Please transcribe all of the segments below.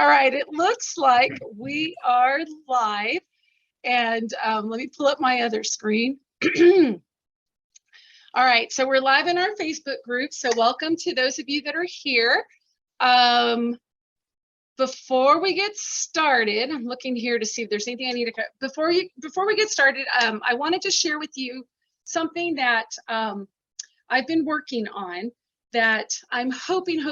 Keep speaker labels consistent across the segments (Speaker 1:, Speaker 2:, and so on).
Speaker 1: All right, it looks like we are live, and let me pull up my other screen. All right, so we're live in our Facebook group, so welcome to those of you that are here. Before we get started, I'm looking here to see if there's anything I need to cut. Before we get started, I wanted to share with you something that I've been working on that I'm hoping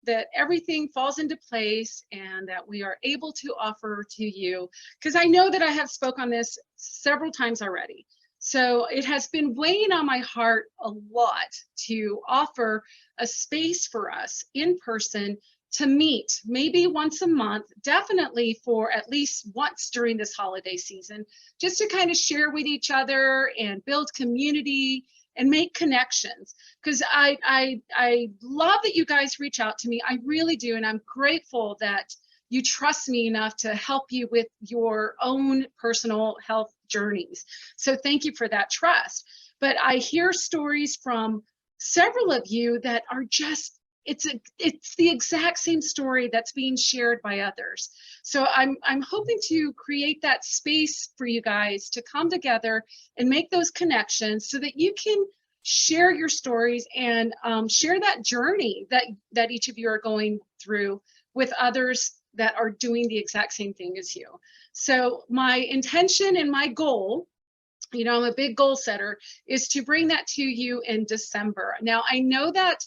Speaker 1: that everything falls into place and that we are able to offer to you, because I know that I have spoke on this several times already. So it has been weighing on my heart a lot to offer a space for us in person to meet maybe once a month, definitely for at least once during this holiday season, just to kind of share with each other and build community and make connections. Because I love that you guys reach out to me. I really do. And I'm grateful that you trust me enough to help you with your own personal health journeys. So thank you for that trust. But I hear stories from several of you that are just, it's the exact same story that's being shared by others. So I'm hoping to create that space for you guys to come together and make those connections so that you can share your stories and share that journey that each of you are going through with others that are doing the exact same thing as you. So my intention and my goal, you know, I'm a big goal setter, is to bring that to you in December. Now, I know that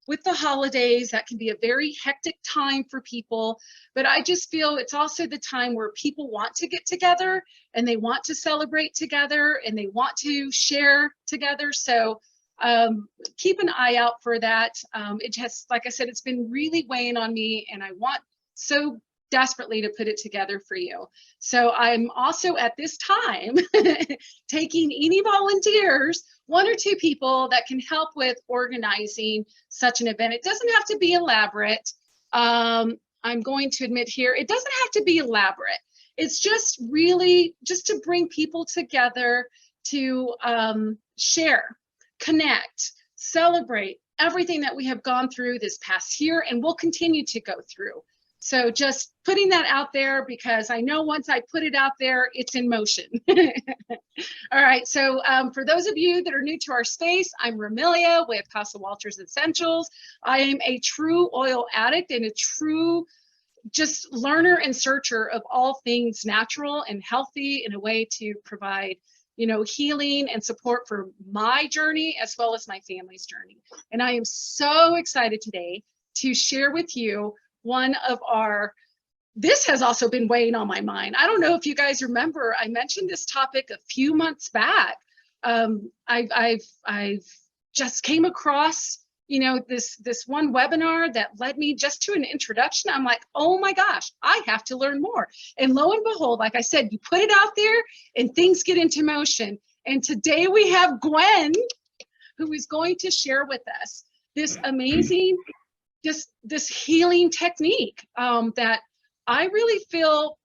Speaker 1: with the holidays, that can be a very hectic time for people, but I just feel it's also the time where people want to get together and they want to celebrate together and they want to share together. So keep an eye out for that. It just, like I said, it's been really weighing on me, and I want so desperately to put it together for you. So I'm also at this time taking any volunteers, one or two people that can help with organizing such an event. It doesn't have to be elaborate. I'm going to admit here, it doesn't have to be elaborate. It's just really just to bring people together to share, connect, celebrate everything that we have gone through this past year and will continue to go through. So just putting that out there, because I know once I put it out there, it's in motion. All right, so for those of you that are new to our space, I'm Romelia with Casa Essentials. I am a true oil addict and a true just learner and searcher of all things natural and healthy in a way to provide, you know, healing and support for my journey as well as my family's journey. And I am so excited today to share with you one of our, this has also been weighing on my mind. I don't know if you guys remember, I mentioned this topic a few months back. I've just came across, you know, this one webinar that led me just to an introduction. I'm like, oh my gosh, I have to learn more. And lo and behold, like I said, you put it out there and things get into motion. And today we have Gwen, who is going to share with us this amazing, this healing technique that I really feel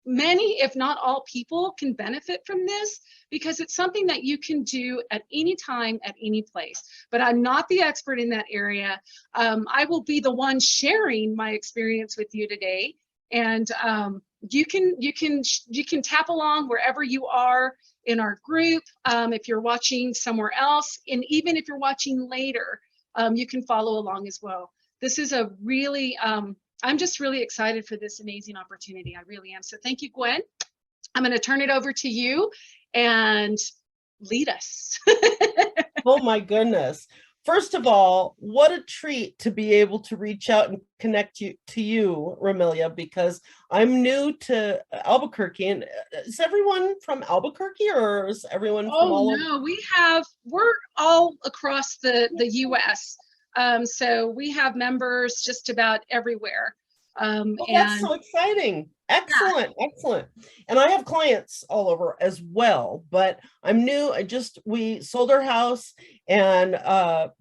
Speaker 1: many, if not all people, can benefit from this, because it's something that you can do at any time, at any place. But I'm not the expert in that area. I will be the one sharing my experience with you today, and you can tap along wherever you are in our group. If you're watching somewhere else, and even if you're watching later, you can follow along as well. This is a really, I'm just really excited for this amazing opportunity. I really am. So thank you, Gwen. I'm going to turn it over to you and lead us.
Speaker 2: Oh my goodness. First of all, what a treat to be able to reach out and connect to you, Romelia, because I'm new to Albuquerque. And is everyone from Albuquerque, or is everyone from all over?
Speaker 1: No, we're all across the US. So we have members just about everywhere.
Speaker 2: That's so exciting. Excellent, yeah. Excellent. And I have clients all over as well, but I'm new. We sold our house and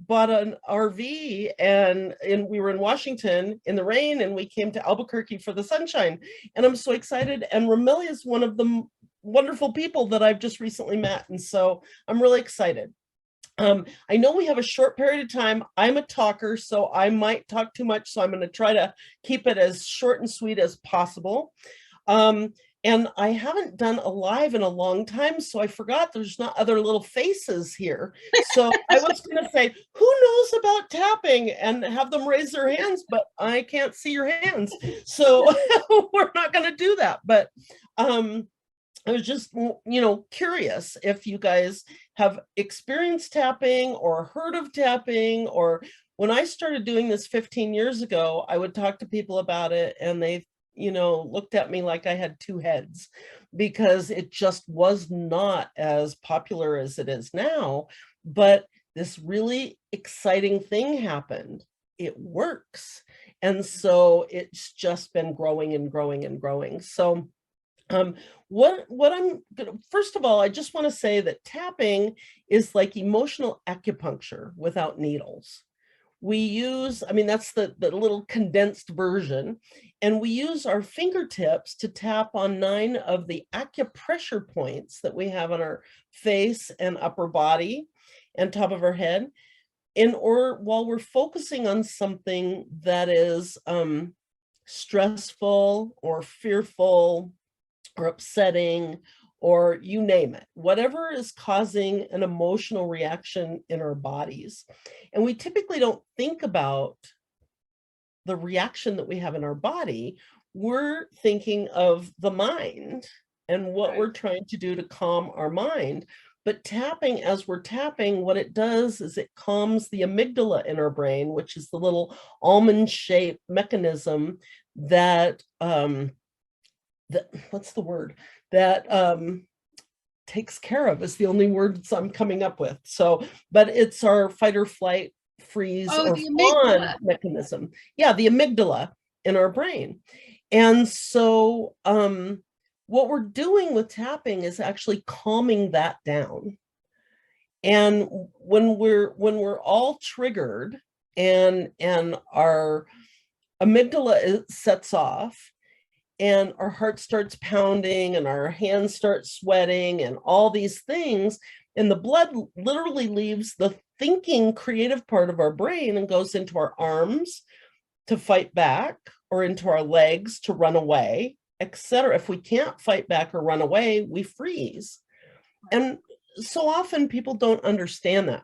Speaker 2: bought an RV, and we were in Washington in the rain, and we came to Albuquerque for the sunshine. And I'm so excited. And Romelia is one of the wonderful people that I've just recently met. And so I'm really excited. I know we have a short period of time. I'm a talker, so I might talk too much. So I'm going to try to keep it as short and sweet as possible. And I haven't done a live in a long time, so I forgot there's not other little faces here. So I was going to say, who knows about tapping, and have them raise their hands, but I can't see your hands. So we're not going to do that. But I was just, curious if you guys have experienced tapping or heard of tapping. Or when I started doing this 15 years ago, I would talk to people about it and they, looked at me like I had two heads, because it just was not as popular as it is now. But this really exciting thing happened. It works. And so it's just been growing and growing and growing. So what I'm gonna, first of all, I just want to say that tapping is like emotional acupuncture without needles. We use, that's the little condensed version, and we use our fingertips to tap on 9 of the acupressure points that we have on our face and upper body and top of our head, while we're focusing on something that is stressful or fearful or upsetting, or you name it, whatever is causing an emotional reaction in our bodies. And we typically don't think about the reaction that we have in our body. We're thinking of the mind and what we're trying to do to calm our mind. But tapping, as we're tapping, what it does is it calms the amygdala in our brain, which is the little almond-shaped mechanism that what's the word, that takes care of, is the only words I'm coming up with. So, but it's our fight or flight, freeze, or fawn mechanism. Yeah, the amygdala in our brain. And so what we're doing with tapping is actually calming that down. And when we're all triggered and our amygdala sets off, and our heart starts pounding and our hands start sweating and all these things, and the blood literally leaves the thinking creative part of our brain and goes into our arms to fight back, or into our legs to run away, etc. If we can't fight back or run away, we freeze. And so often people don't understand that.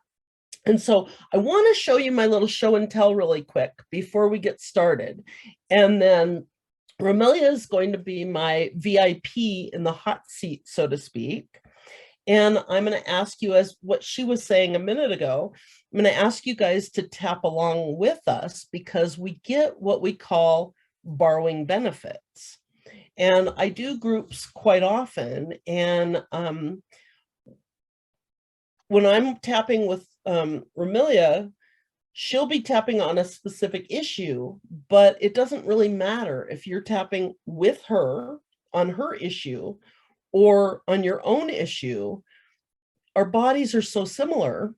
Speaker 2: And so I want to show you my little show and tell really quick before we get started. And then Romelia is going to be my VIP in the hot seat, so to speak. And I'm going to ask you, as what she was saying a minute ago, I'm going to ask you guys to tap along with us, because we get what we call borrowing benefits. And I do groups quite often. And when I'm tapping with Romelia, she'll be tapping on a specific issue, but it doesn't really matter if you're tapping with her on her issue or on your own issue. Our bodies are so similar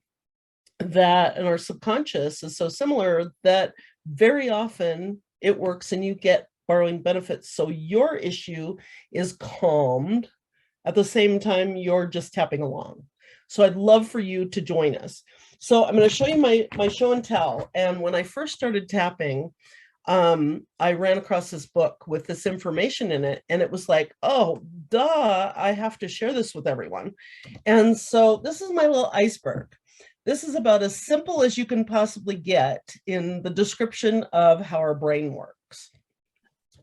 Speaker 2: that, and our subconscious is so similar that very often it works and you get borrowing benefits. So your issue is calmed at the same time you're just tapping along. So I'd love for you to join us. So I'm going to show you my show and tell. And when I first started tapping, I ran across this book with this information in it. And it was like, oh, duh, I have to share this with everyone. And so this is my little iceberg. This is about as simple as you can possibly get in the description of how our brain works.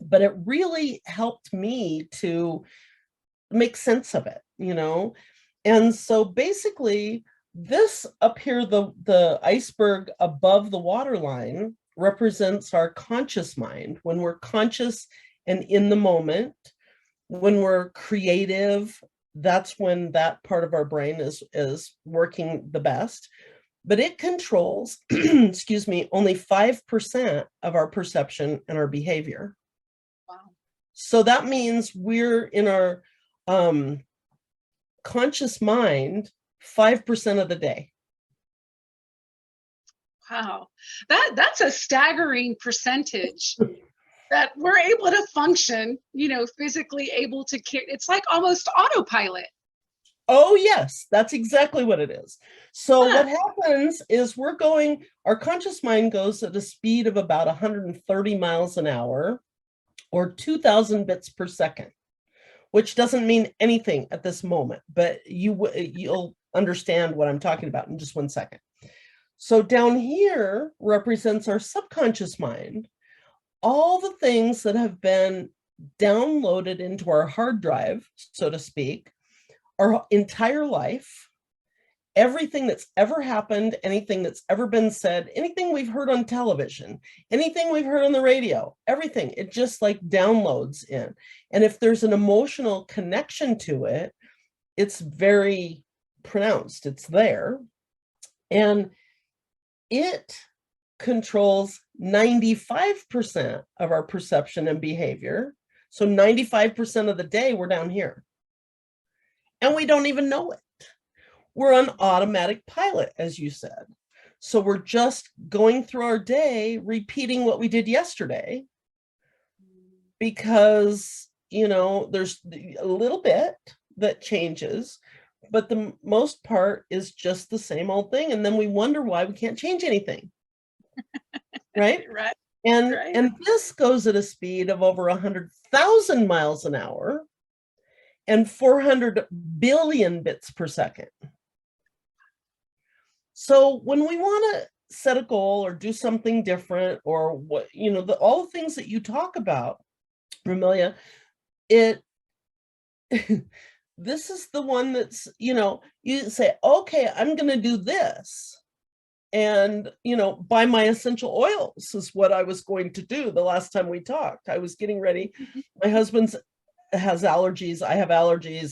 Speaker 2: But it really helped me to make sense of it, And so basically, this up here, the iceberg above the waterline, represents our conscious mind. When we're conscious and in the moment, when we're creative, that's when that part of our brain is working the best. But it controls, excuse me, only 5% of our perception and our behavior.
Speaker 1: Wow.
Speaker 2: So that means we're in our conscious mind 5% of the day.
Speaker 1: Wow, that's a staggering percentage that we're able to function, physically able to care. It's like almost autopilot.
Speaker 2: Oh, yes, that's exactly what it is. So
Speaker 1: Huh.
Speaker 2: what happens is our conscious mind goes at a speed of about 130 miles an hour or 2000 bits per second, which doesn't mean anything at this moment, but you'll understand what I'm talking about in just one second. So down here represents our subconscious mind, all the things that have been downloaded into our hard drive, so to speak, our entire life, everything that's ever happened, anything that's ever been said, anything we've heard on television, anything we've heard on the radio, everything, it just like downloads in. And if there's an emotional connection to it, it's very pronounced, it's there. And it controls 95% of our perception and behavior. So 95% of the day we're down here. And we don't even know it. We're on automatic pilot, as you said. So we're just going through our day, repeating what we did yesterday, because, there's a little bit that changes, but the most part is just the same old thing. And then we wonder why we can't change anything. Right?
Speaker 1: Right.
Speaker 2: And this goes at a speed of over 100,000 miles an hour and 400 billion bits per second. So when we want to set a goal or do something different, or what, all the things that you talk about, Romelia, this is the one that's, you say, okay, I'm going to do this. And, buy my essential oils is what I was going to do the last time we talked. I was getting ready. My husband has allergies. I have allergies.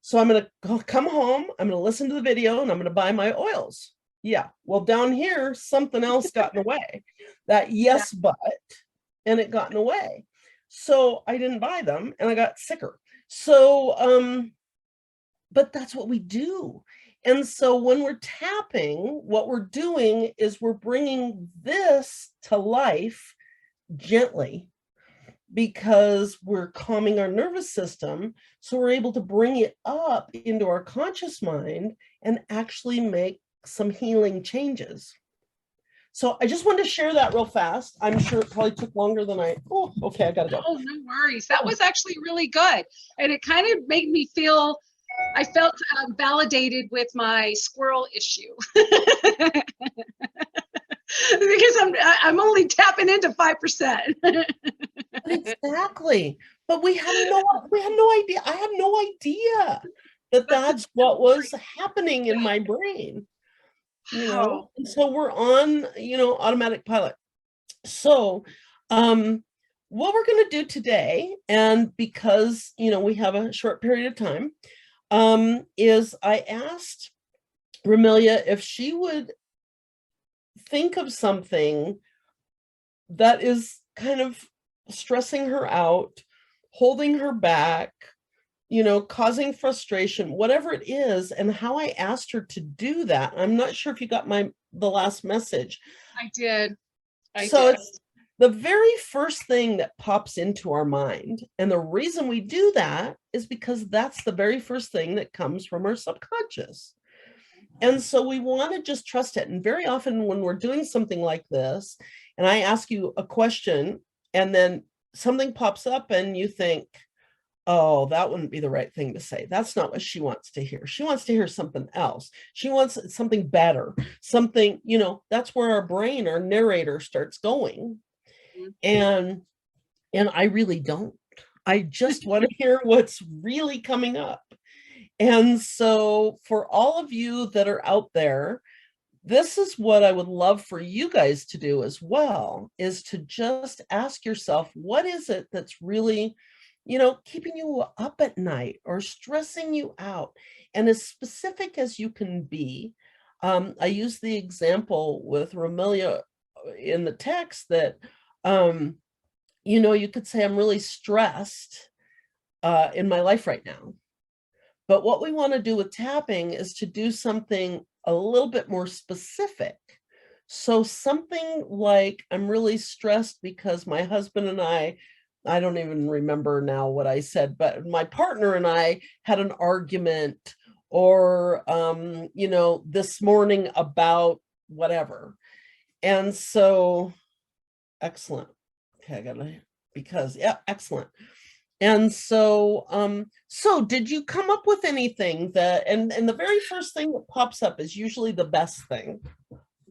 Speaker 2: So I'm going to come home. I'm going to listen to the video and I'm going to buy my oils. Yeah. Well, down here, something else got in the way. That yes, but, and it got in the way. So I didn't buy them and I got sicker. So, but that's what we do. And so when we're tapping, what we're doing is we're bringing this to life gently, because we're calming our nervous system. So we're able to bring it up into our conscious mind and actually make some healing changes. So I just wanted to share that real fast. I'm sure it probably took longer than okay, I gotta go.
Speaker 1: Oh, no worries. That was actually really good. And it kind of made me feel, I felt validated with my squirrel issue. Because I'm only tapping into 5%.
Speaker 2: Exactly. But we had no idea. I had no idea that that's what was happening in my brain.
Speaker 1: Wow.
Speaker 2: And so we're on, automatic pilot. So, what we're going to do today, and because, we have a short period of time, is I asked Romelia if she would think of something that is kind of stressing her out, holding her back, causing frustration, whatever it is, and how I asked her to do that. I'm not sure if you got the last message.
Speaker 1: I did.
Speaker 2: It's the very first thing that pops into our mind. And the reason we do that is because that's the very first thing that comes from our subconscious. And so we want to just trust it. And very often when we're doing something like this, and I ask you a question, and then something pops up and you think, oh, that wouldn't be the right thing to say. That's not what she wants to hear. She wants to hear something else. She wants something better, something, that's where our brain, our narrator starts going. And I really don't. I just want to hear what's really coming up. And so for all of you that are out there, this is what I would love for you guys to do as well, is to just ask yourself, what is it that's really, keeping you up at night or stressing you out? And as specific as you can be. I use the example with Romelia in the text that, you could say, I'm really stressed in my life right now. But what we want to do with tapping is to do something a little bit more specific. So something like, I'm really stressed because my husband and I I don't even remember now what I said, but my partner and I had an argument, or, you know, this morning about whatever. And so, excellent. Okay, I gotta, because, yeah, excellent. And so, so did you come up with anything that, and the very first thing that pops up is usually the best thing.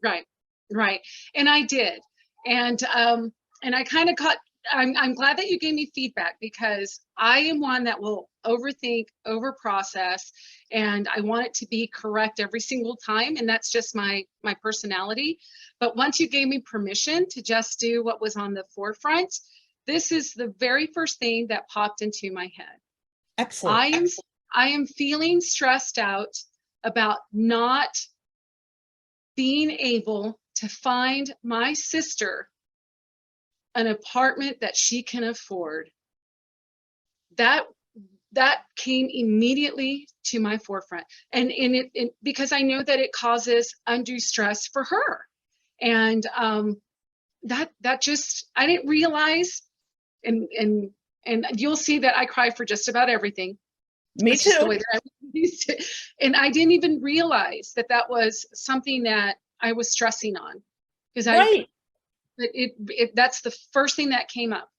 Speaker 1: Right, right. And I did. And I kind of caught, I'm glad that you gave me feedback, because I am one that will overthink, over process, and I want it to be correct every single time. And that's just my personality. But once you gave me permission to just do what was on the forefront, this is the very first thing that popped into my head.
Speaker 2: Excellent.
Speaker 1: I am feeling stressed out about not being able to find my sister an apartment that she can afford. That came immediately to my forefront, and because I know that it causes undue stress for her. And that just, I didn't realize, and you'll see that I cry for just about everything.
Speaker 2: Me
Speaker 1: It's just the
Speaker 2: too.
Speaker 1: way that I used to. And I didn't even realize that that was something that I was stressing on, because
Speaker 2: Right.
Speaker 1: that's the first thing that came up.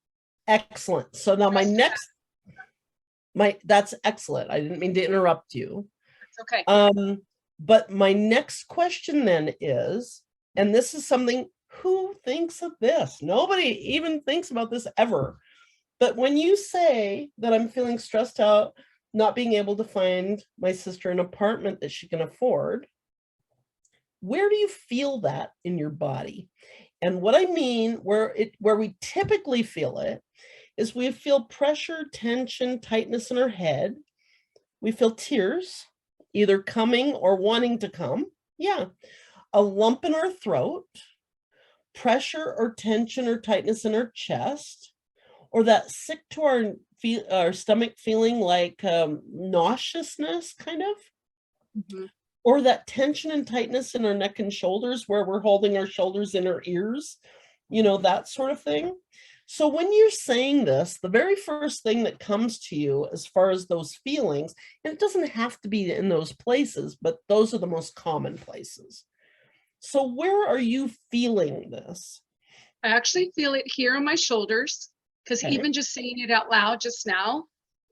Speaker 2: Excellent. So now that's excellent. I didn't mean to interrupt you.
Speaker 1: It's okay.
Speaker 2: But my next question then is, and this is something, who thinks of this? Nobody even thinks about this ever. But when you say that I'm feeling stressed out, not being able to find my sister an apartment that she can afford, where do you feel that in your body? And what I mean, where we typically feel it, is we feel pressure, tension, tightness in our head. We feel tears, either coming or wanting to come. Yeah. A lump in our throat, pressure or tension or tightness in our chest, or that sick to our stomach feeling, like nauseousness, kind of.
Speaker 1: Mm-hmm.
Speaker 2: Or that tension and tightness in our neck and shoulders, where we're holding our shoulders in our ears, you know, that sort of thing. So when you're saying this, the very first thing that comes to you as far as those feelings, and it doesn't have to be in those places, but those are the most common places. So where are you feeling this?
Speaker 1: I actually feel it here on my shoulders, because
Speaker 2: Okay.
Speaker 1: even just saying it out loud just now,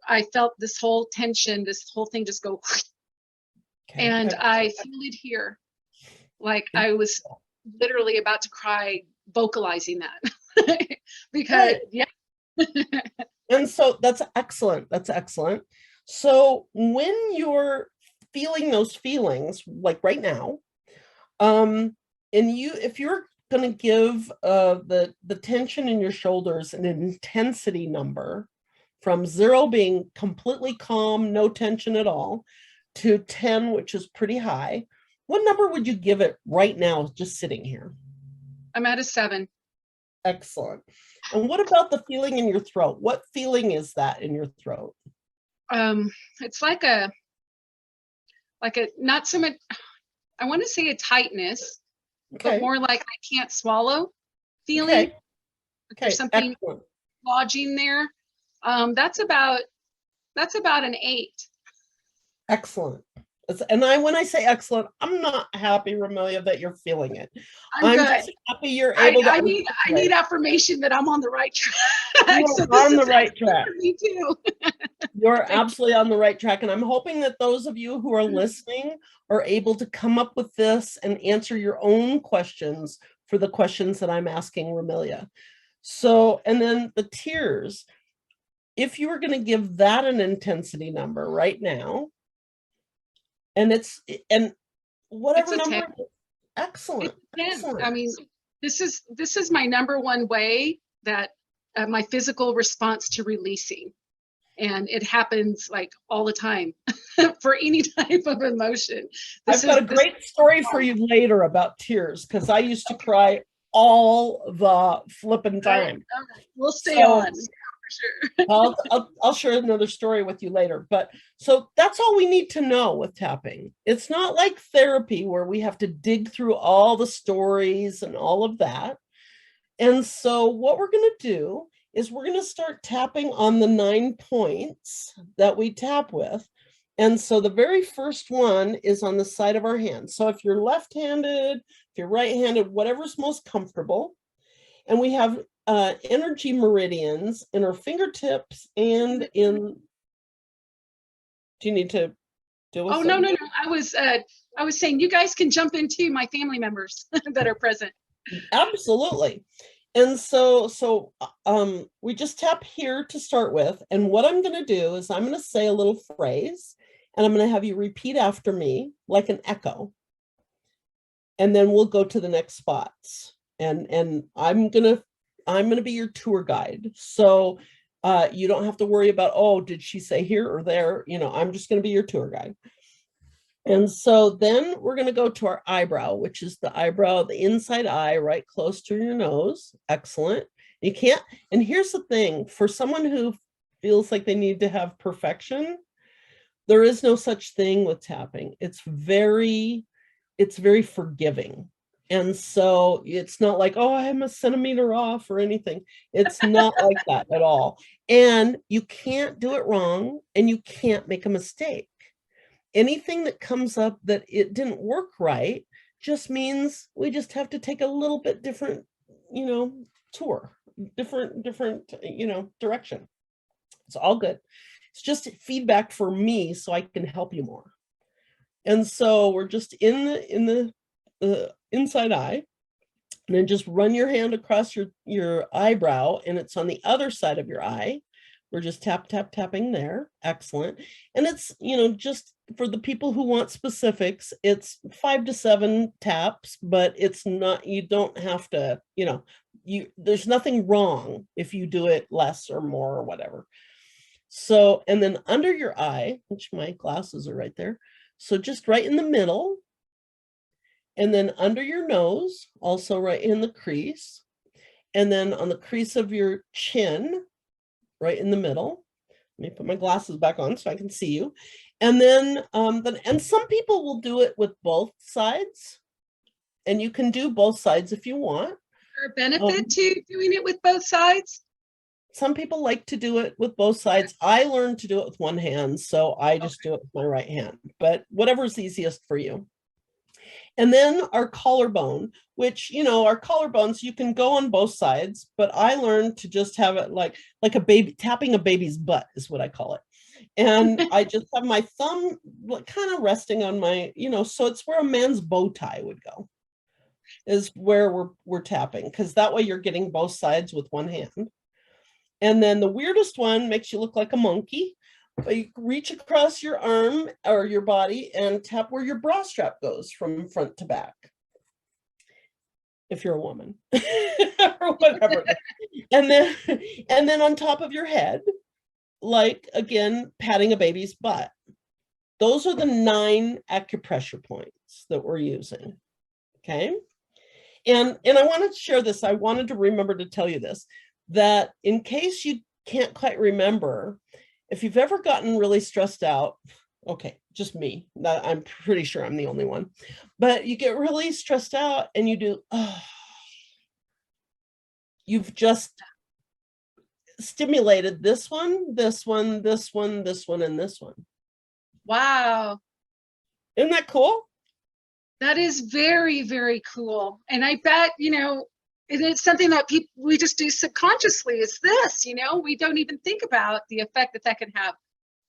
Speaker 1: I felt this whole tension, this whole thing just go.
Speaker 2: Okay.
Speaker 1: And I feel it here, like I was literally about to cry vocalizing that. Because
Speaker 2: Right.
Speaker 1: yeah.
Speaker 2: And so that's excellent. That's excellent. So when you're feeling those feelings, like right now, and if you're going to give the tension in your shoulders an intensity number, from 0 being completely calm, no tension at all, to 10, which is pretty high, what number would you give it right now, just sitting here?
Speaker 1: I'm at a 7.
Speaker 2: Excellent. And what about the feeling in your throat? What feeling is that in your throat?
Speaker 1: It's like a not so much, I want to say a tightness,
Speaker 2: Okay.
Speaker 1: but more like I can't swallow feeling.
Speaker 2: Okay.
Speaker 1: There's something
Speaker 2: Excellent.
Speaker 1: lodging there. That's about an 8.
Speaker 2: Excellent. And when I say excellent, I'm not happy, Romelia, that you're feeling it.
Speaker 1: I'm good.
Speaker 2: Just happy you're able to.
Speaker 1: I need affirmation that I'm on the right track.
Speaker 2: You're
Speaker 1: So
Speaker 2: on the right track.
Speaker 1: for me too.
Speaker 2: You're absolutely on the right track. And I'm hoping that those of you who are listening are able to come up with this and answer your own questions for the questions that I'm asking Romelia. So, and then the tears, if you were going to give that an intensity number right now, and whatever
Speaker 1: It's a
Speaker 2: number,
Speaker 1: 10.
Speaker 2: excellent. Excellent.
Speaker 1: I mean, this is my number one way that my physical response to releasing. And it happens like all the time for any type of emotion.
Speaker 2: I've got a great story for you later about tears, because I used to cry all the flipping time.
Speaker 1: Right. We'll stay on. Yeah,
Speaker 2: for sure. I'll share another story with you later. But so that's all we need to know with tapping. It's not like therapy where we have to dig through all the stories and all of that. And so what we're going to do is we're going to start tapping on the 9 points that we tap with. And so the very first one is on the side of our hand. So if you're left-handed, if you're right-handed, whatever's most comfortable. And we have energy meridians in our fingertips and in. Do you need to deal with
Speaker 1: Oh,
Speaker 2: something?
Speaker 1: no. I was saying you guys can jump in too, my family members that are present.
Speaker 2: Absolutely. And so we just tap here to start with. And what I'm going to do is I'm going to say a little phrase, and I'm going to have you repeat after me like an echo. And then we'll go to the next spots. And I'm going to be your tour guide. So you don't have to worry about, oh, did she say here or there? You know, I'm just going to be your tour guide. And so then we're going to go to our eyebrow, which is the eyebrow, the inside eye, right close to your nose. Excellent. You can't, and here's the thing, for someone who feels like they need to have perfection, there is no such thing with tapping. It's very forgiving. And so it's not like, oh, I'm a centimeter off or anything. It's not like that at all. And you can't do it wrong, and you can't make a mistake. Anything that comes up that it didn't work right just means we just have to take a little bit different, tour, different, direction. It's all good. It's just feedback for me so I can help you more. And so we're just in the inside eye, and then just run your hand across your eyebrow, and it's on the other side of your eye. We're just tapping there. Excellent. And it's, just for the people who want specifics, it's 5 to 7 taps, but it's not, you don't have to, there's nothing wrong if you do it less or more or whatever. So, and then under your eye, which my glasses are right there. So just right in the middle, and then under your nose, also right in the crease, and then on the crease of your chin, right in the middle. Let me put my glasses back on so I can see you. And then, and some people will do it with both sides, and you can do both sides if you want.
Speaker 1: Is there a benefit to doing it with both sides?
Speaker 2: Some people like to do it with both sides. I learned to do it with one hand, so I just do it with my right hand, but whatever's easiest for you. And then our collarbone, which, our collarbones, you can go on both sides, but I learned to just have it like a baby, tapping a baby's butt is what I call it. And I just have my thumb kind of resting on my, so it's where a man's bow tie would go, is where we're tapping, because that way you're getting both sides with one hand. And then the weirdest one makes you look like a monkey. But you reach across your arm or your body and tap where your bra strap goes from front to back. If you're a woman or whatever. And then on top of your head, like, again, patting a baby's butt. Those are the 9 acupressure points that we're using. Okay. And I wanted to share this. I wanted to remember to tell you this, that in case you can't quite remember, if you've ever gotten really stressed out, okay, just me, I'm pretty sure I'm the only one, but you get really stressed out and you do, you've just stimulated this one, this one, this one, this one, and this one.
Speaker 1: Wow.
Speaker 2: Isn't that cool?
Speaker 1: That is very, very cool. And I bet, it's something that we just do subconsciously, is this, we don't even think about the effect that can have.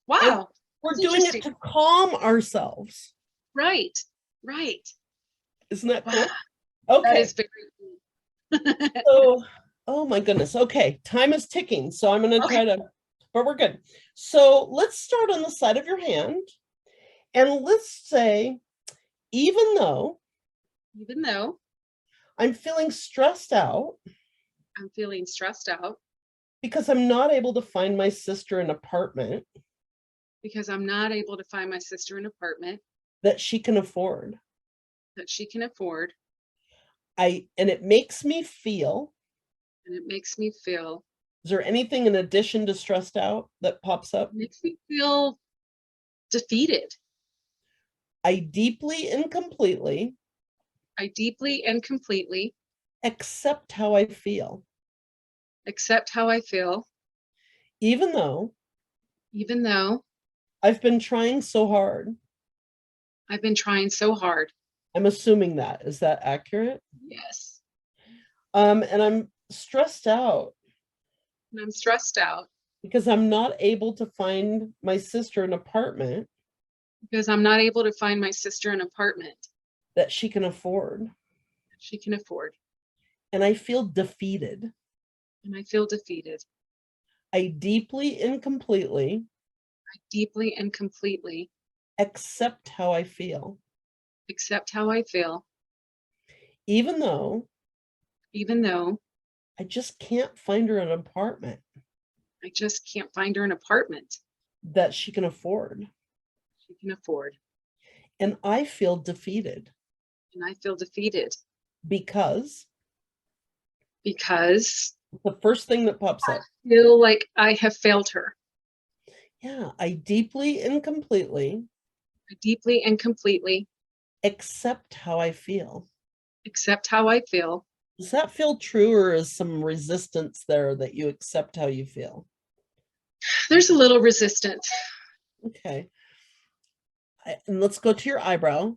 Speaker 1: Wow.
Speaker 2: And we're doing it to calm ourselves.
Speaker 1: Right.
Speaker 2: Isn't that cool?
Speaker 1: Wow.
Speaker 2: Okay.
Speaker 1: That is very cool.
Speaker 2: So, oh my goodness. Okay. Time is ticking. So I'm going to try to, but we're good. So let's start on the side of your hand. And let's say, even though I'm feeling stressed out. Because I'm not able to find my sister an apartment. That she can afford. And it makes me feel. Is there anything in addition to stressed out that pops up?
Speaker 1: It makes me feel defeated.
Speaker 2: I deeply and completely
Speaker 1: accept
Speaker 2: how I feel.
Speaker 1: accept how I feel,
Speaker 2: even though
Speaker 1: even though
Speaker 2: I've been trying so hard.
Speaker 1: I've been trying so hard.
Speaker 2: I'm assuming that. Is that accurate?
Speaker 1: Yes.
Speaker 2: And I'm stressed out
Speaker 1: And I'm stressed out
Speaker 2: because I'm not able to find my sister an apartment
Speaker 1: because I'm not able to find my sister an apartment
Speaker 2: that she can afford.
Speaker 1: she can afford.
Speaker 2: And I feel defeated.
Speaker 1: And I feel defeated.
Speaker 2: I deeply and completely
Speaker 1: Deeply and completely
Speaker 2: accept how I feel,
Speaker 1: accept how I feel,
Speaker 2: even though
Speaker 1: even though
Speaker 2: I just can't find her an apartment
Speaker 1: I just can't find her an apartment
Speaker 2: that she can afford.
Speaker 1: she can afford.
Speaker 2: And I feel defeated
Speaker 1: And I feel defeated
Speaker 2: because
Speaker 1: because
Speaker 2: the first thing that pops
Speaker 1: I
Speaker 2: up.
Speaker 1: feel like I have failed her.
Speaker 2: Yeah, I deeply and completely
Speaker 1: I deeply and completely
Speaker 2: accept how I feel.
Speaker 1: accept how I feel.
Speaker 2: Does that feel true, or is some resistance there that you accept how you feel?
Speaker 1: There's a little resistance.
Speaker 2: Okay. And let's go to your eyebrow.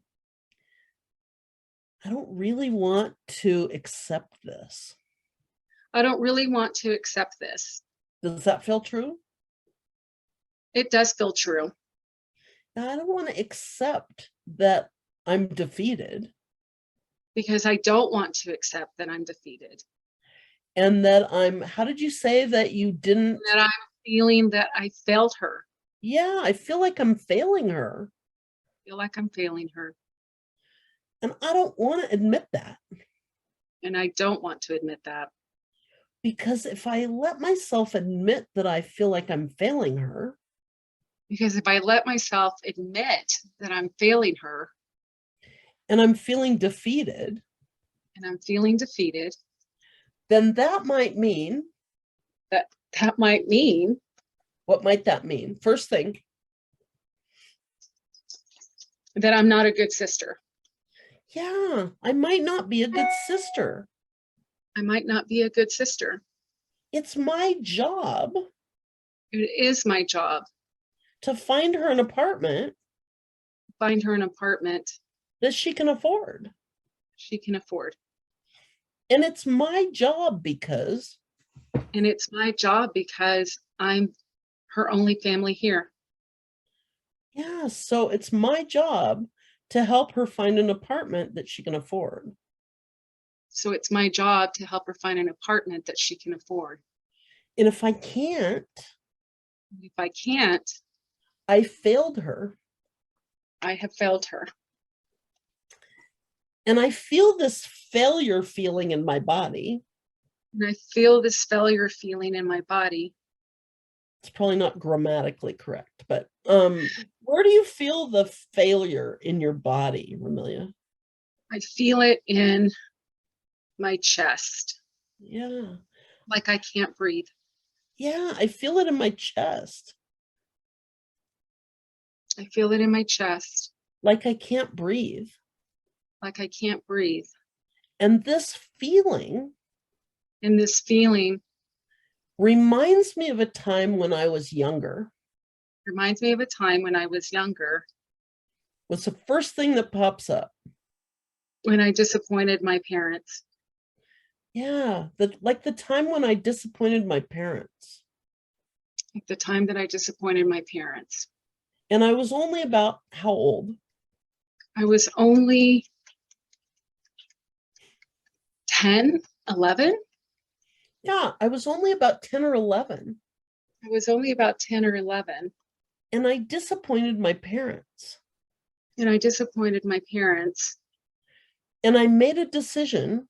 Speaker 2: I don't really want to accept this.
Speaker 1: I don't really want to accept this.
Speaker 2: Does that feel true?
Speaker 1: It does feel true.
Speaker 2: Now, I don't want to accept that I'm defeated
Speaker 1: Because I don't want to accept that I'm defeated.
Speaker 2: and that how did you say that you didn't?
Speaker 1: That I'm feeling that I failed her.
Speaker 2: Yeah, I feel like I'm failing her.
Speaker 1: I feel like I'm failing her.
Speaker 2: And I don't want to admit that.
Speaker 1: And I don't want to admit that.
Speaker 2: Because if I let myself admit that I feel like I'm failing her,
Speaker 1: Because if I let myself admit that I'm failing her
Speaker 2: and I'm feeling defeated,
Speaker 1: and I'm feeling defeated,
Speaker 2: then that might mean,
Speaker 1: that might mean,
Speaker 2: what might that mean? First thing,
Speaker 1: that I'm not a good sister.
Speaker 2: yeah, I might not be a good sister.
Speaker 1: I might not be a good sister.
Speaker 2: It's my job
Speaker 1: It is my job
Speaker 2: to find her an apartment
Speaker 1: to find her an apartment
Speaker 2: that she can afford.
Speaker 1: she can afford.
Speaker 2: And it's my job because,
Speaker 1: And it's my job because I'm her only family here.
Speaker 2: yeah, so it's my job to help her find an apartment that she can afford.
Speaker 1: So it's my job to help her find an apartment that she can afford.
Speaker 2: And if I can't,
Speaker 1: If I can't,
Speaker 2: I failed her.
Speaker 1: I have failed her.
Speaker 2: And I feel this failure feeling in my body.
Speaker 1: And I feel this failure feeling in my body.
Speaker 2: It's probably not grammatically correct, but where do you feel the failure in your body, Romelia?
Speaker 1: I feel it in my chest,
Speaker 2: Yeah.
Speaker 1: like I can't breathe.
Speaker 2: Yeah, I feel it in my chest.
Speaker 1: I feel it in my chest,
Speaker 2: Like I can't breathe.
Speaker 1: like I can't breathe.
Speaker 2: And this feeling
Speaker 1: And this feeling
Speaker 2: reminds me of a time when I was younger.
Speaker 1: reminds me of a time when I was younger,
Speaker 2: What's the first thing that pops up?
Speaker 1: when I disappointed my parents.
Speaker 2: Yeah, like the time when I disappointed my parents.
Speaker 1: Like the time that I disappointed my parents.
Speaker 2: And I was only about how old?
Speaker 1: I was only 10, 11.
Speaker 2: Yeah, I was only about 10 or 11.
Speaker 1: I was only about 10 or 11.
Speaker 2: And I disappointed my parents.
Speaker 1: And I disappointed my parents.
Speaker 2: And I made a decision.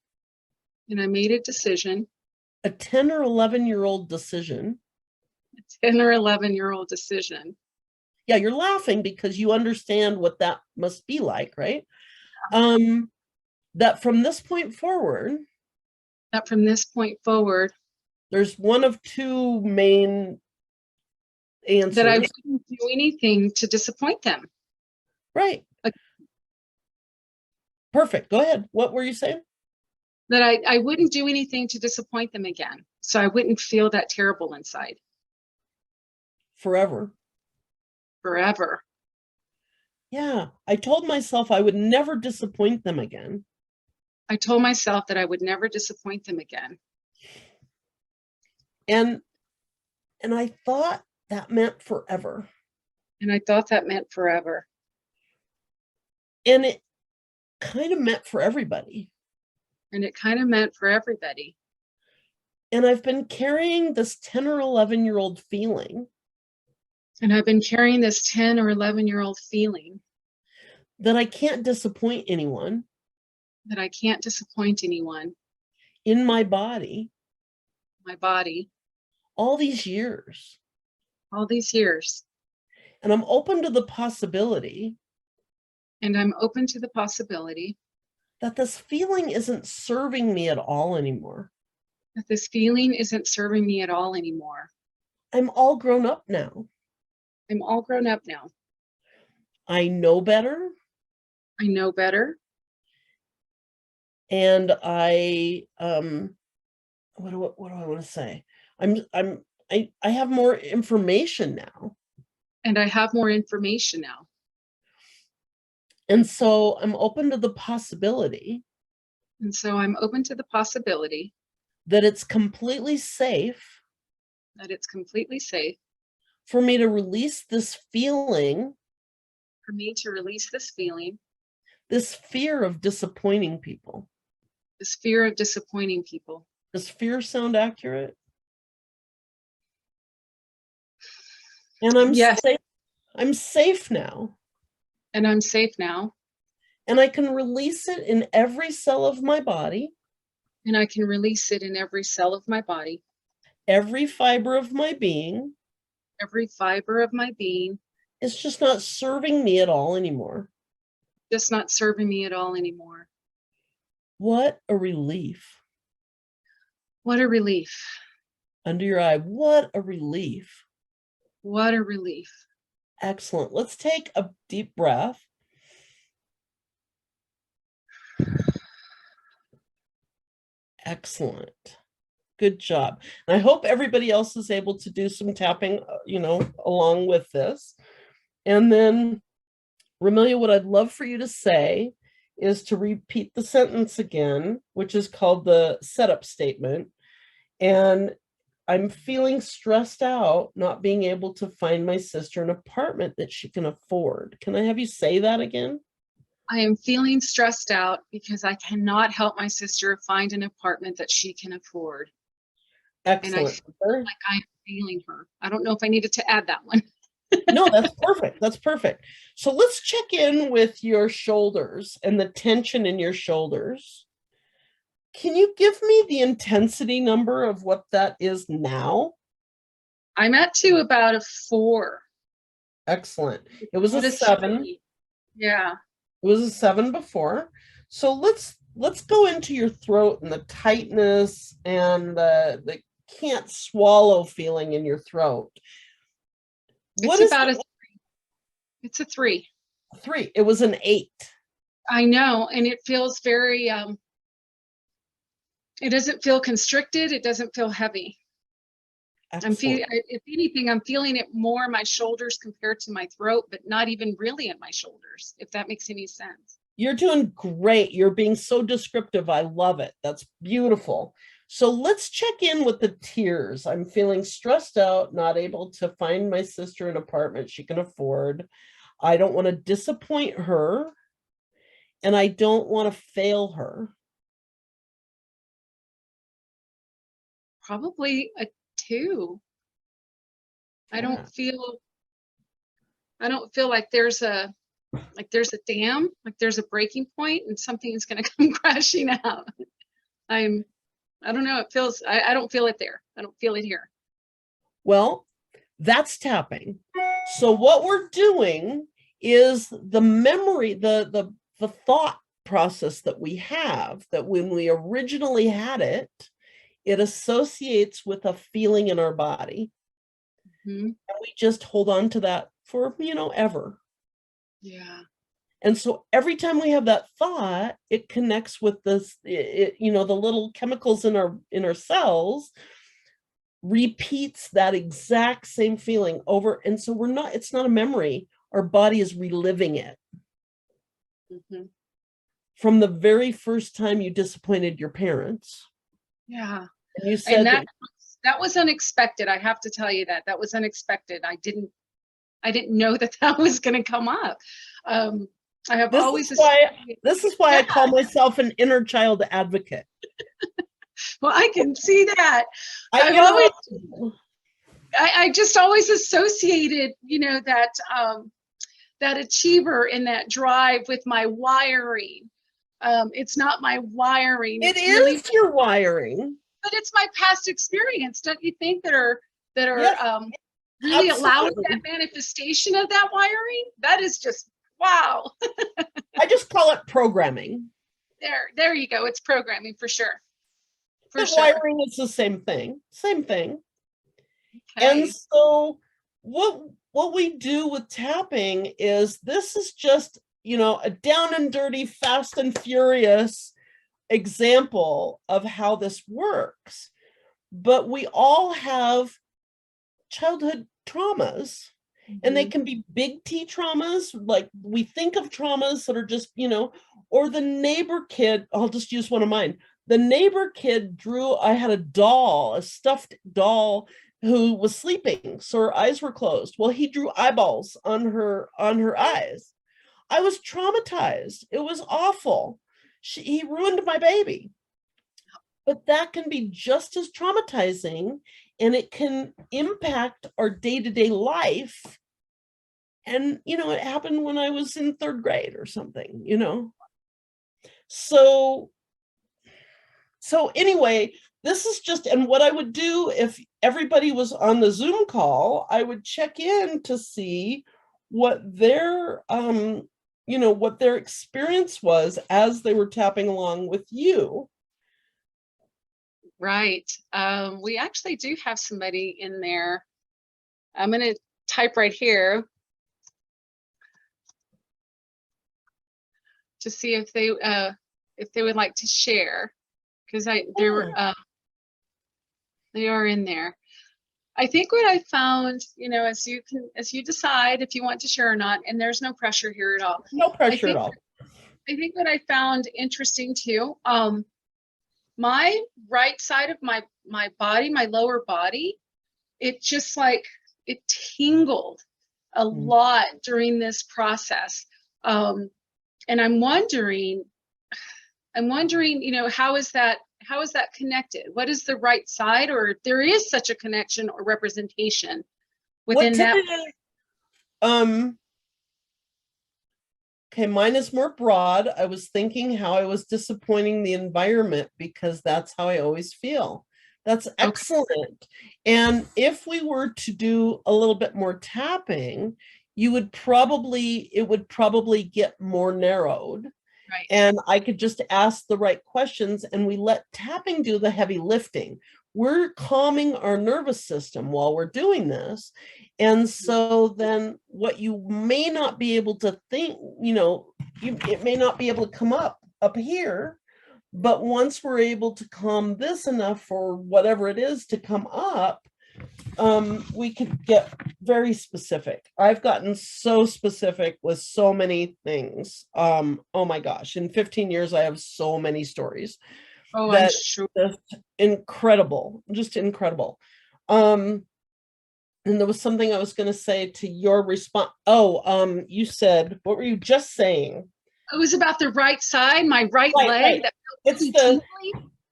Speaker 1: And I made a decision,
Speaker 2: A 10 or 11-year-old decision.
Speaker 1: a 10 or 11-year-old decision.
Speaker 2: Yeah, you're laughing because you understand what that must be like, right? That from this point forward,
Speaker 1: That from this point forward,
Speaker 2: there's one of two main answers.
Speaker 1: that I wouldn't do anything to disappoint them.
Speaker 2: Right. Perfect. Go ahead. What were you saying?
Speaker 1: That I wouldn't do anything to disappoint them again. so I wouldn't feel that terrible inside
Speaker 2: Forever.
Speaker 1: forever.
Speaker 2: Yeah. I told myself I would never disappoint them again.
Speaker 1: I told myself that I would never disappoint them again.
Speaker 2: And I thought that meant forever.
Speaker 1: And I thought that meant forever.
Speaker 2: And it kind of meant for everybody.
Speaker 1: And it kind of meant for everybody.
Speaker 2: And I've been carrying this 10 or 11-year-old feeling.
Speaker 1: And I've been carrying this 10 or 11-year-old feeling
Speaker 2: that I can't disappoint anyone.
Speaker 1: That I can't disappoint anyone.
Speaker 2: In my body.
Speaker 1: My body.
Speaker 2: All these years.
Speaker 1: All these years.
Speaker 2: And I'm open to the possibility.
Speaker 1: And I'm open to the possibility.
Speaker 2: That this feeling isn't serving me at all anymore.
Speaker 1: That this feeling isn't serving me at all anymore.
Speaker 2: I'm all grown up now.
Speaker 1: I'm all grown up now.
Speaker 2: I know better.
Speaker 1: I know better.
Speaker 2: And I what do I want to say? I have more information now.
Speaker 1: And I have more information now.
Speaker 2: And so I'm open to the possibility.
Speaker 1: And so I'm open to the possibility.
Speaker 2: That it's completely safe.
Speaker 1: That it's completely safe.
Speaker 2: For me to release this feeling.
Speaker 1: For me to release this feeling.
Speaker 2: This fear of disappointing people.
Speaker 1: This fear of disappointing people.
Speaker 2: Does fear sound accurate? And I'm
Speaker 1: yes.
Speaker 2: safe. I'm safe now.
Speaker 1: And I'm safe now.
Speaker 2: And I can release it in every cell of my body.
Speaker 1: And I can release it in every cell of my body.
Speaker 2: Every fiber of my being.
Speaker 1: Every fiber of my being.
Speaker 2: It's just not serving me at all anymore.
Speaker 1: Just not serving me at all anymore.
Speaker 2: What a relief.
Speaker 1: What a relief.
Speaker 2: Under your eye, what a relief.
Speaker 1: What a relief.
Speaker 2: Excellent. Let's take a deep breath. Excellent. Good job. And I hope everybody else is able to do some tapping, along with this. And then, Romelia, what I'd love for you to say is to repeat the sentence again, which is called the setup statement. And I'm feeling stressed out, not being able to find my sister an apartment that she can afford. Can I have you say that again?
Speaker 1: I am feeling stressed out because I cannot help my sister find an apartment that she can afford.
Speaker 2: Excellent.
Speaker 1: And I feel like I'm feeling her. I don't know if I needed to add that one.
Speaker 2: No, that's perfect. That's perfect. So let's check in with your shoulders and the tension in your shoulders. Can you give me the intensity number of what that is now?
Speaker 1: I'm at to about a 4.
Speaker 2: Excellent. It was a 7.
Speaker 1: 3. Yeah.
Speaker 2: It was a 7 before. So let's go into your throat and the tightness and the can't swallow feeling in your throat.
Speaker 1: What it's about a 3. It's a 3.
Speaker 2: 3. It was an 8.
Speaker 1: I know, and it feels very it doesn't feel constricted. It doesn't feel heavy.
Speaker 2: Excellent.
Speaker 1: If anything, I'm feeling it more in my shoulders compared to my throat, but not even really in my shoulders, if that makes any sense.
Speaker 2: You're doing great. You're being so descriptive. I love it. That's beautiful. So let's check in with the tears. I'm feeling stressed out, not able to find my sister an apartment she can afford. I don't want to disappoint her, and I don't want to fail her.
Speaker 1: Probably a 2. I don't feel like there's a dam, like there's a breaking point and something is going to come crashing out. I don't know. It feels, I don't feel it there. I don't feel it here.
Speaker 2: Well, that's tapping. So what we're doing is the memory, the thought process that we have, that when we originally had it, it associates with a feeling in our body. Mm-hmm. And we just hold on to that for, ever.
Speaker 1: Yeah.
Speaker 2: And so every time we have that thought, it connects with this, the little chemicals in our cells repeats that exact same feeling over. And so it's not a memory. Our body is reliving it.
Speaker 1: Mm-hmm.
Speaker 2: From the very first time you disappointed your parents.
Speaker 1: Yeah.
Speaker 2: And you said
Speaker 1: that was unexpected. I have to tell you that was unexpected. I didn't know that was going to come up. I have always.
Speaker 2: This is why I call myself an inner child advocate.
Speaker 1: Well, I can see that. I just always associated, that achiever and that drive with my wiring. It's not my wiring.
Speaker 2: It is really your wiring.
Speaker 1: But it's my past experience, don't you think, that are
Speaker 2: yes,
Speaker 1: really allowing that manifestation of that wiring? That is just wow.
Speaker 2: I just call it programming.
Speaker 1: There you go. It's programming for sure.
Speaker 2: Wiring is the same thing. Same thing.
Speaker 1: Okay.
Speaker 2: And so what we do with tapping is, this is just, a down and dirty, fast and furious example of how this works. But we all have childhood traumas, and they can be big T traumas. Like, we think of traumas that are just, or the neighbor kid. I'll just use one of mine. The neighbor kid I had a stuffed doll who was sleeping, so her eyes were closed. Well, he drew eyeballs on her eyes. I was traumatized. It was awful. He ruined my baby. But that can be just as traumatizing, and it can impact our day-to-day life. And, it happened when I was in 3rd grade or something, So anyway, this is just, and what I would do if everybody was on the Zoom call, I would check in to see what their, what their experience was as they were tapping along with you.
Speaker 1: Right. We actually do have somebody in there. I'm going to type right here to see if they would like to share, because they are in there. I think what I found, as you decide if you want to share or not, and there's no pressure here at all.
Speaker 2: No pressure at all.
Speaker 1: I think what I found interesting too, my right side of my body, my lower body, it just it tingled a lot during this process. And I'm wondering, how is that connected? What is the right side, or if there is such a connection or representation within that?
Speaker 2: Okay, mine is more broad. I was thinking how I was disappointing the environment, because that's how I always feel. That's excellent. Okay. And if we were to do a little bit more tapping, it would probably get more narrowed.
Speaker 1: Right.
Speaker 2: And I could just ask the right questions, and we let tapping do the heavy lifting. We're calming our nervous system while we're doing this. And so then what you may not be able to think, it may not be able to come up here, but once we're able to calm this enough for whatever it is to come up, we could get very specific. I've gotten so specific with so many things. Oh my gosh, in 15 years, I have so many stories.
Speaker 1: Oh, I'm sure.
Speaker 2: Just incredible. And there was something I was going to say to your response. Oh, you said, what were you just saying?
Speaker 1: It was about the right side, my right leg.
Speaker 2: Right.
Speaker 1: That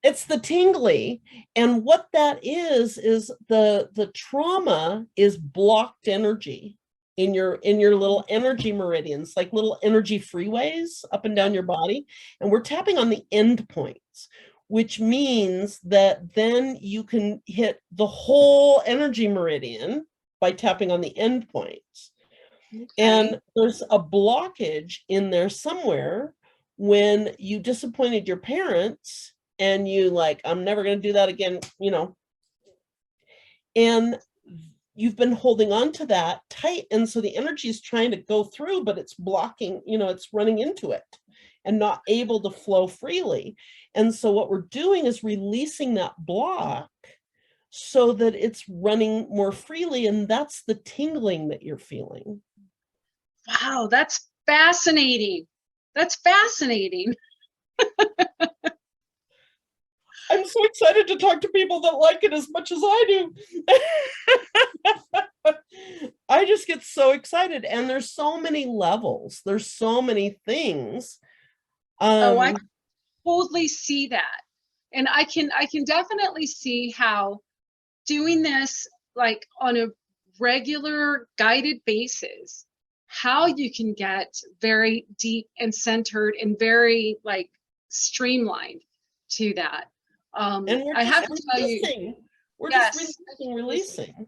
Speaker 2: It's the tingly. And what that is the trauma is blocked energy in your little energy meridians, like little energy freeways up and down your body. And we're tapping on the end points, which means that then you can hit the whole energy meridian by tapping on the end points. Okay. And there's a blockage in there somewhere when you disappointed your parents and you I'm never going to do that again, and you've been holding on to that tight. And so the energy is trying to go through, but it's blocking, it's running into it and not able to flow freely. And so what we're doing is releasing that block so that it's running more freely, and that's the tingling that you're feeling.
Speaker 1: Wow, that's fascinating. That's fascinating.
Speaker 2: I'm so excited to talk to people that like it as much as I do. I just get so excited, and there's so many levels. There's so many things.
Speaker 1: Oh, I totally see that. And I can definitely see how doing this like on a regular guided basis, how you can get very deep and centered and very like streamlined to that.
Speaker 2: And we're
Speaker 1: I
Speaker 2: just
Speaker 1: have to tell you,
Speaker 2: releasing. We're just
Speaker 1: yes,
Speaker 2: releasing.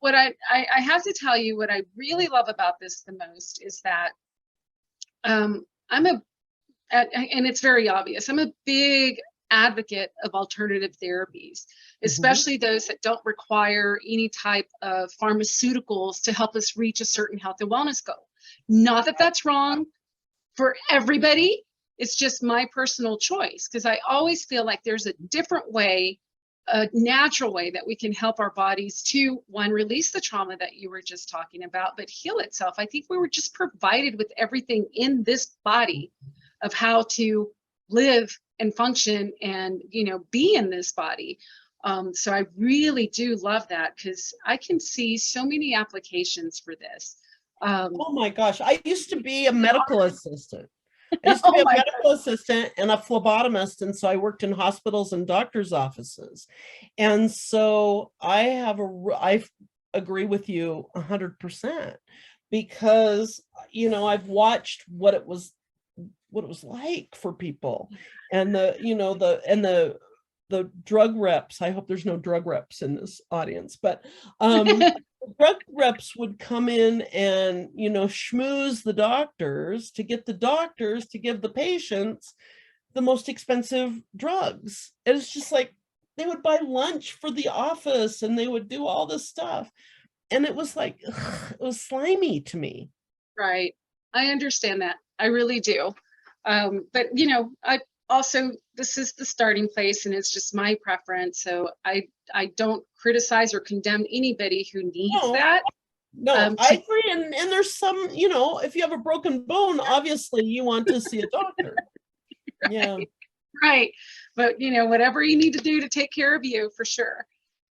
Speaker 1: what I have to tell you, what I really love about this the most is that I'm and it's very obvious, I'm a big advocate of alternative therapies, especially those that don't require any type of pharmaceuticals to help us reach a certain health and wellness goal. Not that that's wrong for everybody. It's just my personal choice, because I always feel like there's a different way, a natural way that we can help our bodies to, one, release the trauma that you were just talking about, but heal itself. I think we were just provided with everything in this body of how to live and function and, you know, be in this body. So I really do love that, because I can see so many applications for this.
Speaker 2: Oh my gosh, I used to be a medical assistant. I used to be
Speaker 1: Oh
Speaker 2: a
Speaker 1: my
Speaker 2: medical assistant and a phlebotomist, and so I worked in hospitals and doctors' offices. And so I agree with you 100%, because you know, I've watched what it was like for people, and the drug reps. I hope there's no drug reps in this audience, but drug reps would come in and, you know, schmooze the doctors to get the doctors to give the patients the most expensive drugs. It's just like they would buy lunch for the office and they would do all this stuff. And it was like, ugh, it was slimy to me.
Speaker 1: Right. I understand that. I really do. But you know, I also, this is the starting place and it's just my preference. So I don't criticize or condemn anybody who needs
Speaker 2: No,
Speaker 1: that.
Speaker 2: no, I
Speaker 1: To,
Speaker 2: agree. And there's some, you know, if you have a broken bone, obviously you want to see a doctor. Yeah.
Speaker 1: right, right. But you know, whatever you need to do to take care of you, for sure.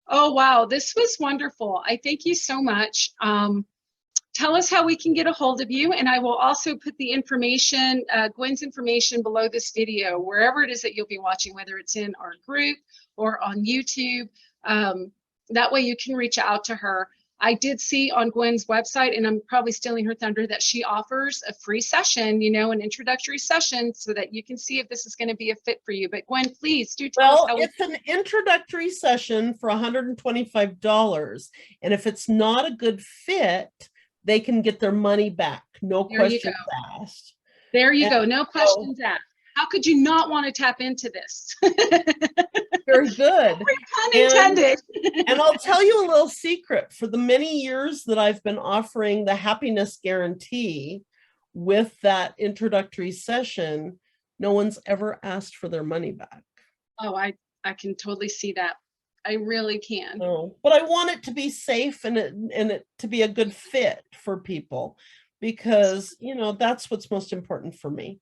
Speaker 1: Oh, wow. This was wonderful. I thank you so much. Tell us how we can get a hold of you. And I will also put the information, Gwen's information below this video, wherever it is that you'll be watching, whether it's in our group or on YouTube. That way you can reach out to her. I did see on Gwen's website, and I'm probably stealing her thunder, that she offers a free session, you know, an introductory session, so that you can see if this is going to be a fit for you. But Gwen, please do tell us
Speaker 2: Well,
Speaker 1: how
Speaker 2: it's an introductory session for $125. And if it's not a good fit, they can get their money back. No questions asked.
Speaker 1: There you
Speaker 2: And
Speaker 1: go. No questions asked. How could you not want to tap into this?
Speaker 2: very good.
Speaker 1: Pun intended.
Speaker 2: And I'll tell you a little secret. For the many years that I've been offering the happiness guarantee with that introductory session, no one's ever asked for their money back.
Speaker 1: Oh, I can totally see that. I really can.
Speaker 2: No, but I want it to be safe and it to be a good fit for people, because you know that's what's most important for me.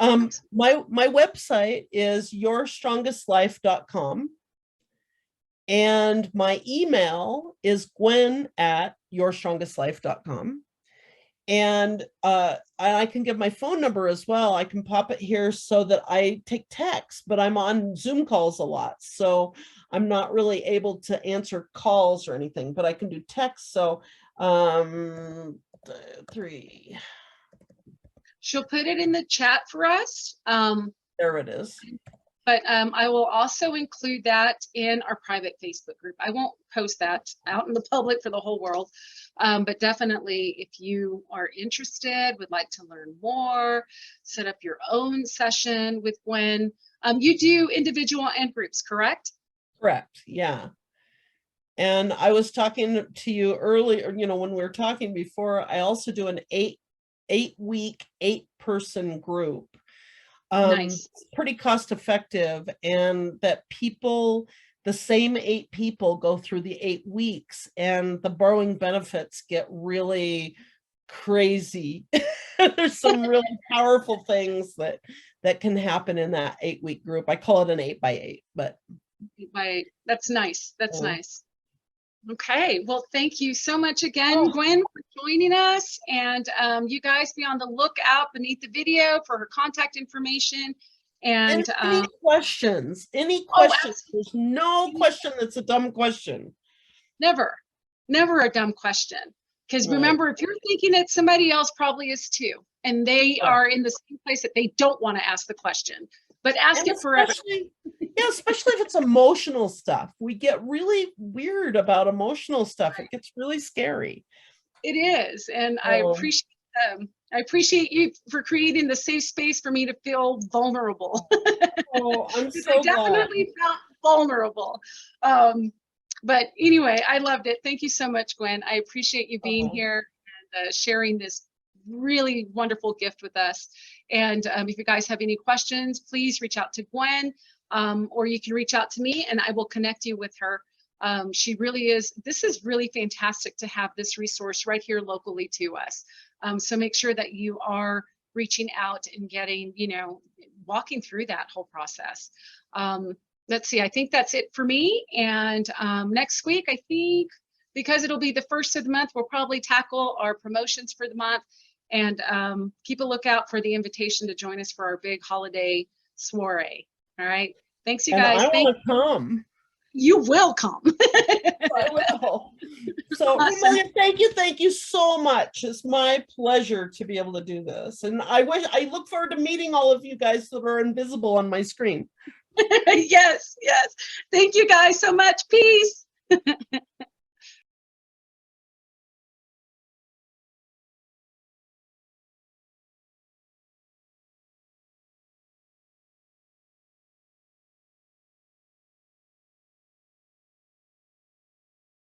Speaker 2: My website is yourstrongestlife.com, and my email is gwen@yourstrongestlife.com. And I can give my phone number as well. I can pop it here so that I take text, but I'm on Zoom calls a lot, so I'm not really able to answer calls or anything, but I can do text. So 3.
Speaker 1: She'll put it in the chat for us.
Speaker 2: There it is.
Speaker 1: But I will also include that in our private Facebook group. I won't post that out in the public for the whole world, but definitely if you are interested, would like to learn more, set up your own session with Gwen. You do individual and groups, correct?
Speaker 2: Correct, yeah. And I was talking to you earlier, you know, when we were talking before, I also do an 8-week, 8-person group.
Speaker 1: Nice.
Speaker 2: Pretty cost effective, and that people the same 8 people go through the 8 weeks, and the borrowing benefits get really crazy. There's some really powerful things that can happen in that 8-week group. I call it an 8x8, but
Speaker 1: that's nice. That's nice. Okay, well, thank you so much again, Gwen, for joining us. And you guys be on the lookout beneath the video for her contact information. And
Speaker 2: any questions? Any questions? There's no question that's a dumb question.
Speaker 1: Never a dumb question. Because remember, if you're thinking it, somebody else probably is too. And they are in the same place that they don't want to ask the question. But ask it for everyone.
Speaker 2: Yeah, especially if it's emotional stuff. We get really weird about emotional stuff. It gets really scary.
Speaker 1: It is. And I appreciate you for creating the safe space for me to feel vulnerable.
Speaker 2: I'm so
Speaker 1: I definitely felt vulnerable. But anyway, I loved it. Thank you so much, Gwen. I appreciate you being here and sharing this really wonderful gift with us. And if you guys have any questions, please reach out to Gwen, or you can reach out to me and I will connect you with her. She really is, this is really fantastic to have this resource right here locally to us. So make sure that you are reaching out and getting, walking through that whole process. Let's see, I think that's it for me. And next week, I think, because it'll be the first of the month, we'll probably tackle our promotions for the month and keep a lookout for the invitation to join us for our big holiday soiree. All right. Thanks, you guys.
Speaker 2: I want to come.
Speaker 1: You will come.
Speaker 2: I will. So, awesome. Romelia, thank you so much. It's my pleasure to be able to do this. And I look forward to meeting all of you guys that are invisible on my screen.
Speaker 1: Yes. Thank you guys so much. Peace.